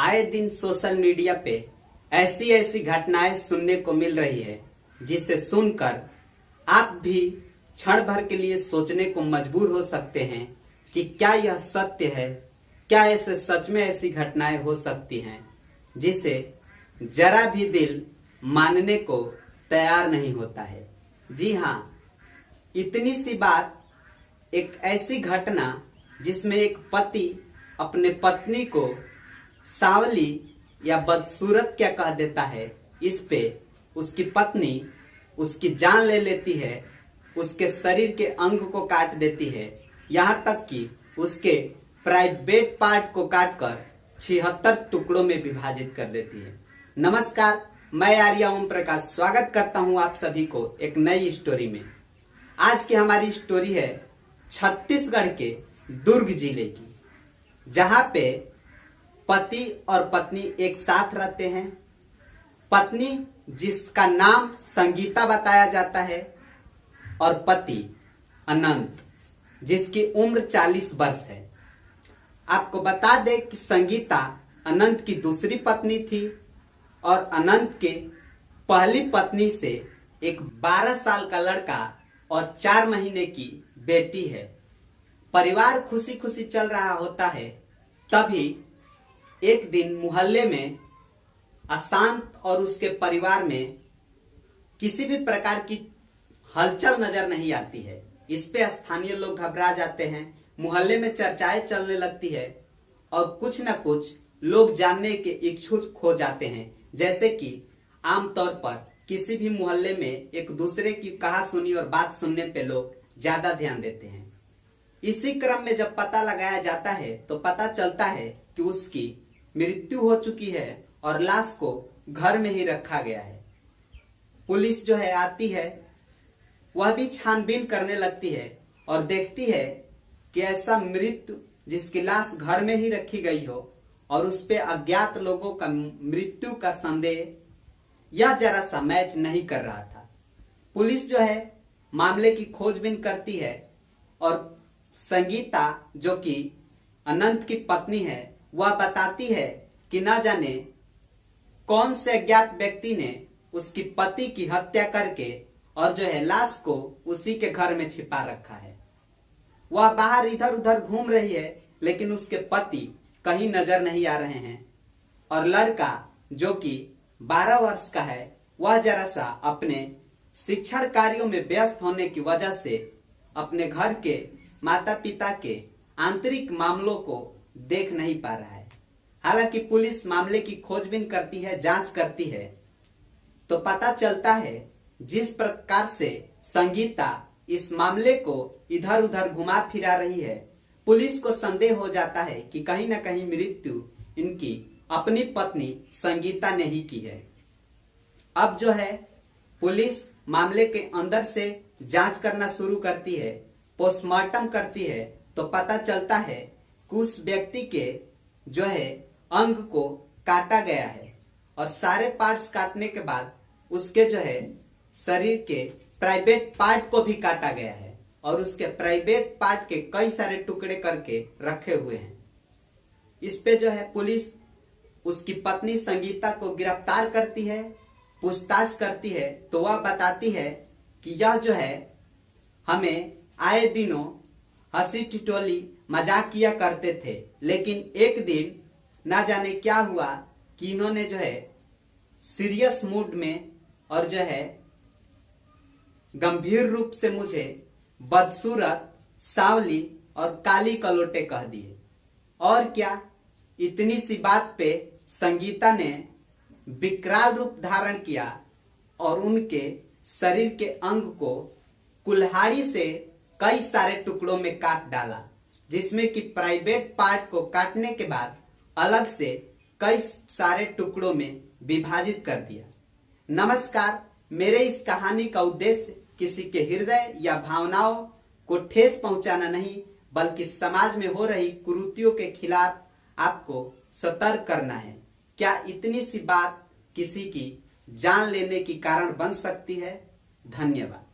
आए दिन social media पे ऐसी ऐसी घटनाएं सुनने को मिल रही है जिसे सुनकर आप भी क्षण भर के लिए सोचने को मजबूर हो सकते हैं कि क्या यह सत्य है। क्या ऐसे सच में ऐसी घटनाएं हो सकती हैं जिसे जरा भी दिल मानने को तैयार नहीं होता है। जी हाँ, इतनी सी बात, एक ऐसी घटना जिसमें एक पति अपने पत्नी को सांवली या बदसूरत क्या कह देता है, इस पे उसकी पत्नी उसकी जान ले लेती है, उसके शरीर के अंग को काट देती है, यहाँ तक कि उसके प्राइवेट पार्ट को काटकर 76 टुकड़ों में विभाजित कर देती है। नमस्कार, मैं आर्या ओम प्रकाश स्वागत करता हूं आप सभी को एक नई स्टोरी में। आज की हमारी स्टोरी है छत्तीसगढ़ के दुर्ग जिले की, जहां पे पति और पत्नी एक साथ रहते हैं। पत्नी जिसका नाम संगीता बताया जाता है और पति अनंत जिसकी उम्र 40 वर्ष है। आपको बता दें कि संगीता अनंत की दूसरी पत्नी थी और अनंत के पहली पत्नी से एक 12 साल का लड़का और 4 महीने की बेटी है। परिवार खुशी खुशी चल रहा होता है, तभी एक दिन मोहल्ले में अशांत और उसके परिवार में किसी भी प्रकार की हलचल नजर नहीं आती है। इस पे स्थानीय लोग घबरा जाते हैं, मोहल्ले में चर्चाएं चलने लगती है और कुछ न कुछ लोग जानने के इच्छुक हो जाते हैं। जैसे कि आमतौर पर किसी भी मोहल्ले में एक दूसरे की कहासुनी और बात सुनने पे लोग ज्यादा ध्यान देते हैं। इसी क्रम में जब पता लगाया जाता है तो पता चलता है कि उसकी मृत्यु हो चुकी है और लाश को घर में ही रखा गया है। पुलिस जो है आती है, वह भी छानबीन करने लगती है और देखती है कि ऐसा मृत्यु जिसकी लाश घर में ही रखी गई हो और उस पे अज्ञात लोगों का मृत्यु का संदेह यह जरा सा मैच नहीं कर रहा था। पुलिस जो है मामले की खोजबीन करती है और संगीता जो कि अनंत की पत्नी है, वह बताती है कि न जाने कौन से अज्ञात व्यक्ति ने उसकी पति की हत्या करके और जो है लाश को उसी के घर में छिपा रखा है। वह बाहर इधर उधर घूम रही है, लेकिन उसके पति कहीं नजर नहीं आ रहे हैं और लड़का जो कि 12 वर्ष का है, वह जरा सा अपने शिक्षण कार्यों में व्यस्त होने की वजह से अपने घर के माता पिता के आंतरिक मामलों को देख नहीं पा रहा है। हालांकि पुलिस मामले की खोजबीन करती है, जांच करती है, तो पता चलता है जिस प्रकार से संगीता इस मामले को इधर उधर घुमा फिरा रही है, पुलिस को संदेह हो जाता है कि कहीं न कहीं मृत्यु इनकी अपनी पत्नी संगीता ने ही की है। अब जो है पुलिस मामले के अंदर से जांच करना शुरू करती है, पोस्टमार्टम करती है, तो पता चलता है कि उस व्यक्ति के जो है अंग को काटा गया है और सारे पार्ट्स काटने के बाद उसके जो है शरीर के प्राइवेट पार्ट को भी काटा गया है और उसके प्राइवेट पार्ट के कई सारे टुकड़े करके रखे हुए हैं। इस पे जो है पुलिस उसकी पत्नी संगीता को गिरफ्तार करती है, पूछताछ करती है, तो वह बताती है कि यह जो है हमें आए दिनों हंसी ठिठोली मजाक किया करते थे, लेकिन एक दिन ना जाने क्या हुआ कि इन्होंने जो है सीरियस मूड में और जो है गंभीर रूप से मुझे बदसूरत, सांवली और काली कलोटे कह दिए। और क्या, इतनी सी बात पे संगीता ने विकराल रूप धारण किया और उनके शरीर के अंग को कुल्हाड़ी से कई सारे टुकड़ों में काट डाला, जिसमें कि प्राइवेट पार्ट को काटने के बाद अलग से कई सारे टुकड़ों में विभाजित कर दिया। नमस्कार, मेरे इस कहानी का उद्देश्य किसी के हृदय या भावनाओं को ठेस पहुंचाना नहीं, बल्कि समाज में हो रही कुरीतियों के खिलाफ आपको सतर्क करना है। क्या इतनी सी बात किसी की जान लेने की कारण बन सकती है? धन्यवाद।